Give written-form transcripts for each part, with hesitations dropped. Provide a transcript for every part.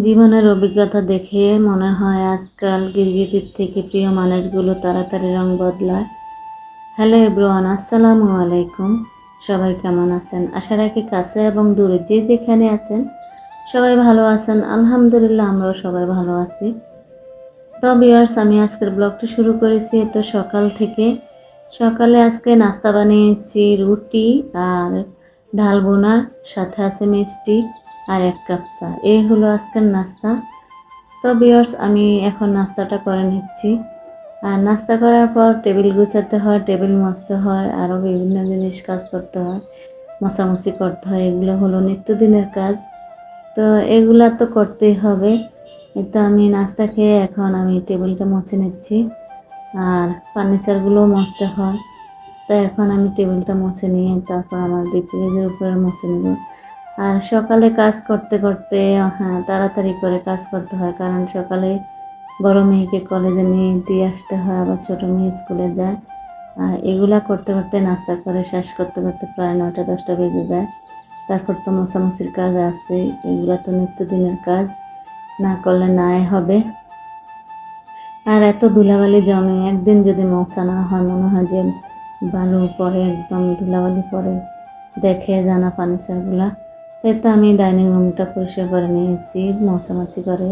জীবনের অভিজ্ঞতা দেখে মনে হয় আজকাল গিরগিটির থেকে প্রিয় মানুষগুলো তাড়াতাড়ি রং বদলায়। হ্যালো এভরিওয়ান, আসসালামু আলাইকুম। সবাই কেমন আছেন? আশা রাখি কাছে এবং দূরে যে যেখানে আছেন সবাই ভালো আছেন। আলহামদুলিল্লাহ, আমরাও সবাই ভালো আছি। তো ভিউয়ার্স, আমি আজকের ব্লগটা শুরু করেছি তো সকাল থেকে। সকালে আজকে নাস্তা বানিয়েছি রুটি আর ডাল বোনা, সাথে আছে মিষ্টি আর 1 কাপ চা। এই হলো আজকের নাস্তা। তো ভিউয়ার্স, আমি এখন নাস্তাটা করে নিচ্ছি। আর নাস্তা করার পর টেবিল গুছাতে হয়, টেবিল মুছতে হয়, আরও বিভিন্ন জিনিস কাজ করতে হয়, মোছামুছি করতে হয়। এগুলো হলো নিত্যদিনের কাজ। তো এগুলা তো করতেই হবে। তো আমি নাস্তা খেয়ে এখন আমি টেবিলটা মুছে নিচ্ছি আর ফার্নিচারগুলোও মুছতে হয়। তো এখন আমি টেবিলটা মুছে নিয়ে তারপর আমার ডিপ ফ্রিজের উপরে মুছে নেব। আর সকালে কাজ করতে করতে তাড়াতাড়ি করে কাজ করতে হয়, কারণ সকালে বড় মেয়েকে কলেজে নিয়ে দিয়ে আসতে হয়, আবার ছোটো মেয়ে স্কুলে যায়। আর এগুলা করতে করতে নাস্তা করে শেষ করতে করতে প্রায় 9টা-10টা বেজে যায়। তারপর তো মোছামুছির কাজ আছে, এগুলো তো নিত্যদিনের কাজ, না করলে নাই হবে। আর এত ধুলাবালি জমে, একদিন যদি মোছা না হয় মনে হয় যে বালু পরে, একদম ধুলাবালি পরে, দেখে জানা ফার্নিচারগুলা। তাই তো আমি ডাইনিং রুমটা পরিষ্কার করে নিয়েছি মোছামাছি করে।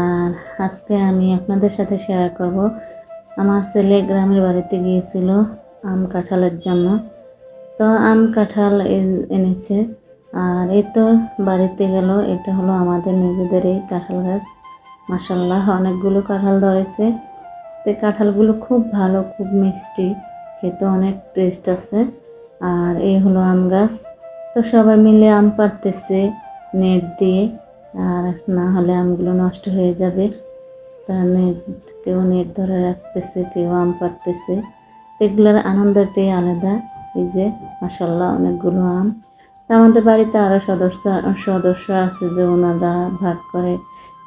আর আজকে আমি আপনাদের সাথে শেয়ার করব, আমার ছেলে গ্রামের বাড়িতে গিয়েছিল আম কাঁঠালের জন্য। তো আম কাঁঠাল এনেছে। আর এই তো বাড়িতে গেল, এটা হলো আমাদের নিজেদেরই কাঁঠাল গাছ। মাশাল্লাহ, অনেকগুলো কাঁঠাল ধরেছে। তো কাঁঠালগুলো খুব ভালো, খুব মিষ্টি, খেতে অনেক টেস্ট আছে। আর এই হলো আম গাছ। তো সবাই মিলে আম পাড়তেছে নেট দিয়ে, আর না হলে আমগুলো নষ্ট হয়ে যাবে। তা নেট, কেউ নেট ধরে রাখতেছে, কেউ আম পাড়তেছে। এগুলোর আনন্দটাই আলাদা। এই যে মাশাল্লাহ, অনেকগুলো আম। তা আমাদের বাড়িতে আরও সদস্য আছে যে ওনারা ভাগ করে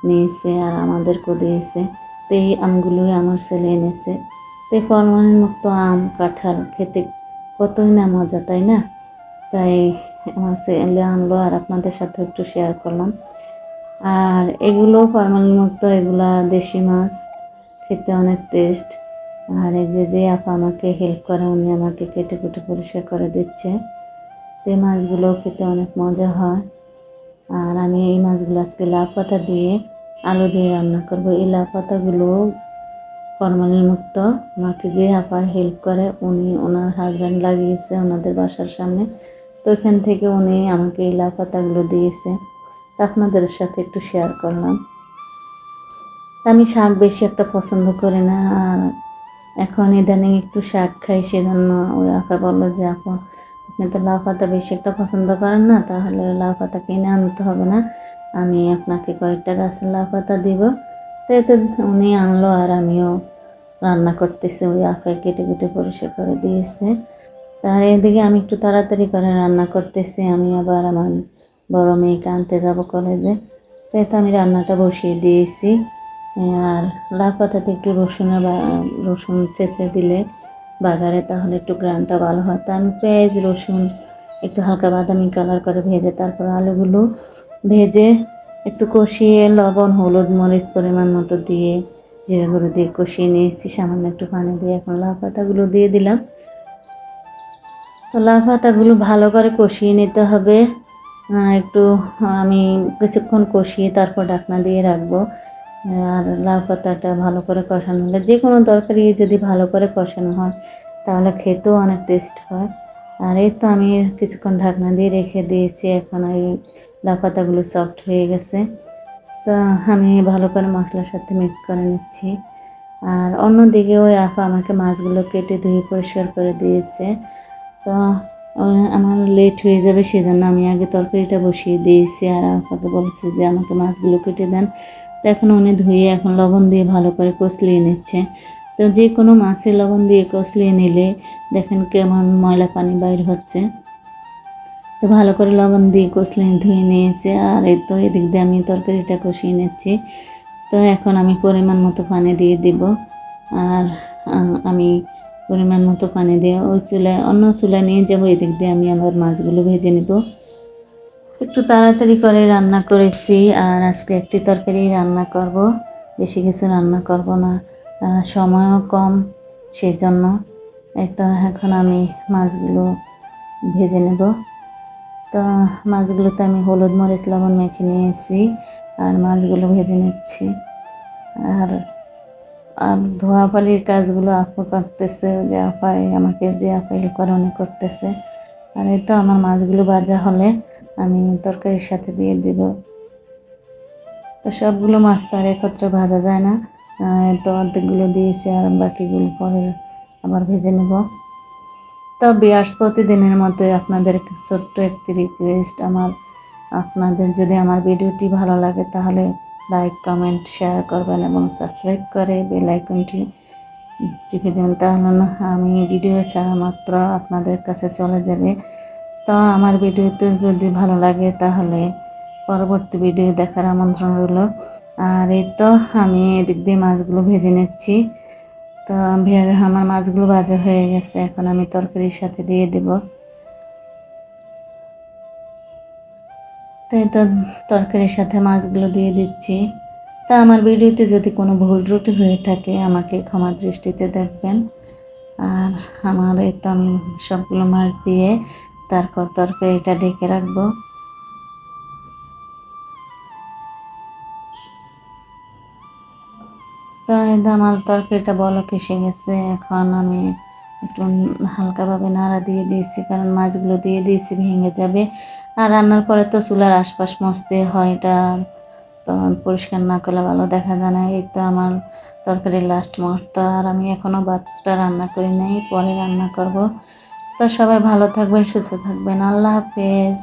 নিয়েছে আর আমাদেরকেও দিয়েছে। তো এই আমগুলোই আমার ছেলে এনেছে। তো এই ফলমূল মুক্ত আম কাঁঠাল খেতে কতই না মজা, তাই না? তাই আমার ছেলে আনলো আর আপনাদের সাথে একটু শেয়ার করলাম। আর এগুলো ফরমালিন মুক্ত, এগুলা দেশি মাছ, খেতে অনেক টেস্ট। আর এই যে আপা আমাকে হেল্প করে, উনি আমাকে কেটে কুটে পরিষ্কার করে দিচ্ছে। তো এই মাছগুলো খেতে অনেক মজা হয়। আর আমি এই মাছগুলো আজকে লাউ পাতা দিয়ে আলু দিয়ে রান্না করবো। এই লাউ পাতাগুলো ফরমালিন মুক্ত। আমাকে যে আপা হেল্প করে, উনি ওনার হাজব্যান্ড লাগিয়েছে ওনাদের বাসার সামনে। তো ওইখান থেকে উনি আমাকে এই লাউ পাতাগুলো দিয়েছে। তা আপনাদের সাথে একটু শেয়ার করলাম। আমি শাক বেশি একটা পছন্দ করি না, আর এখন ইদানিং একটু শাক খাই, সেজন্য ওই আপা বললো যে আপা, আপনি তো লাউ পাতা বেশি একটা পছন্দ করেন না, তাহলে লাউ পাতা কিনে আনতে হবে না, আমি আপনাকে কয়েকটা গাছের লাউ পাতা দিব। তাই তো উনি আনলো আর আমিও রান্না করতেছি। ওই আপা কেটে কেটে পরিষ্কার করে দিয়েছে। তার এদিকে আমি একটু তাড়াতাড়ি করে রান্না করতেছি, আমি আবার আমার বড় মেয়েকে আনতে যাব কলেজে। তাই তো আমি রান্নাটা বসিয়ে দিয়েছি। আর লাউ পাতাতে একটু রসুন চেঁচে দিলে বাগারে, তাহলে একটু গ্রানটা ভালো হয়। তা আমি পেঁয়াজ রসুন একটু হালকা বাদামি কালার করে ভেজে তারপর আলুগুলো ভেজে একটু কষিয়ে লবণ হলুদ মরিচ পরিমাণ মতো দিয়ে জিরে গুঁড়ো দিয়ে কষিয়ে নিয়েছি, সামান্য একটু পানি দিয়ে এখন লাউ পাতাগুলো দিয়ে দিলাম। তো লাউ পাতাগুলো ভালো করে কষিয়ে নিতে হবে। একটু আমি কিছুক্ষণ কষিয়ে তারপর ঢাকনা দিয়ে রাখবো। আর লাউ পাতাটা ভালো করে কষানো হলে, যে কোনো তরকারি যদি ভালো করে কষানো হয় তাহলে খেতেও অনেক টেস্ট হয়। আর এই তো আমি কিছুক্ষণ ঢাকনা দিয়ে রেখে দিয়েছি, এখন এই লাউ পাতাগুলো সফট হয়ে গেছে। তো আমি ভালো করে মশলার সাথে মিক্স করে নিচ্ছি। আর অন্যদিকে ওই আপা আমাকে মাছগুলো কেটে ধুয়ে পরিষ্কার করে দিয়েছে। তো আমার লেট হয়ে যাবে, সেজন্য আমি আগে তরকারিটা বসিয়ে দিয়েছি আর আপাকে বলছি যে আমাকে মাছগুলো কেটে দেন। তো এখন উনি ধুয়ে এখন লবণ দিয়ে ভালো করে কষলিয়ে নিচ্ছে। তো যে কোনো মাছে লবণ দিয়ে কষলিয়ে নিলে দেখেন কেমন ময়লা পানি বাইর হচ্ছে। তো ভালো করে লবণ দিয়ে কষলিয়ে ধুয়ে নিয়েছে। আর এই তো এদিক দিয়ে আমি তরকারিটা কষিয়ে নিচ্ছি। তো এখন আমি পরিমাণ মতো পানি দিয়ে দিব। আর আমি পরিমাণ মতো পানি দিয়ে ওই চুলায়, অন্য চুলায় নিয়ে যাবো, এদিক দিয়ে আমি আবার মাছগুলো ভেজে নেব। একটু তাড়াতাড়ি করে রান্না করেছি, আর আজকে একটি তরকারি রান্না করব, বেশি কিছু রান্না করব না, সময়ও কম, সেই জন্য। এই তো এখন আমি মাছগুলো ভেজে নেব। তো মাছগুলোতে আমি হলুদ মরিচ লবণ মেখে নিয়েছি, আর মাছগুলো ভেজে নিচ্ছি। আর আর ধোয়াপালির কাজগুলো আপু করতেছে, যে আপাই আমাকে যে আপা হেল্প করে উনি করতেছে। আর এই তো আমার মাছগুলো ভাজা হলে আমি তরকারির সাথে দিয়ে দিব। তো সবগুলো মাছ তো আর একত্রে ভাজা যায় না, তো অর্ধেকগুলো দিয়েছি, আর বাকিগুলো পরে আবার ভেজে নেব। তো বিয়ার্স, প্রতিদিনের মতোই আপনাদের ছোট্ট একটি রিকোয়েস্ট আমার, আপনাদের যদি আমার ভিডিওটি ভালো লাগে তাহলে লাইক কমেন্ট শেয়ার করবেন এবং সাবস্ক্রাইব করে বেল আইকনটি টিপে দেবেন, তাহলে না আমি ভিডিও ছাড়া মাত্র আপনাদের কাছে চলে যাবে। তো আমার ভিডিওতে যদি ভালো লাগে তাহলে পরবর্তী ভিডিও দেখার আমন্ত্রণ রইল। আর এই তো আমি এদিক দিয়ে মাছগুলো ভেজে নিচ্ছি। তো আমার মাছগুলো ভাজা হয়ে গেছে, এখন আমি তরকারির সাথে দিয়ে দেব। তো এই তো তরকারির সাথে মাছগুলো দিয়ে দিচ্ছি। তা আমার ভিডিওতে যদি কোনো ভুল ত্রুটি হয়ে থাকে আমাকে ক্ষমা দৃষ্টিতে দেখবেন। আর আমার এই তো আমি সবগুলো মাছ দিয়ে তারপর তরকারিটা ঢেকে রাখবো। তো এই তো আমার তরকারিটা বলক এসে গেছে, এখন আমি একটু হালকাভাবে নাড়া দিয়ে দিয়েছি, কারণ মাছগুলো দিয়ে দিয়েছি ভেঙে যাবে। আর রান্নার পরে তো চুলার আশপাশ মুছতে হয়, এটা তো পরিষ্কার না করলে ভালো দেখা যায় না। এই তো আমার তরকারির লাস্ট মুহূর্ত, আর আমি এখনও ভাতটা রান্না করি নাই, পরে রান্না করব। তো সবাই ভালো থাকবেন, সুস্থ থাকবেন, আল্লাহ হাফেজ।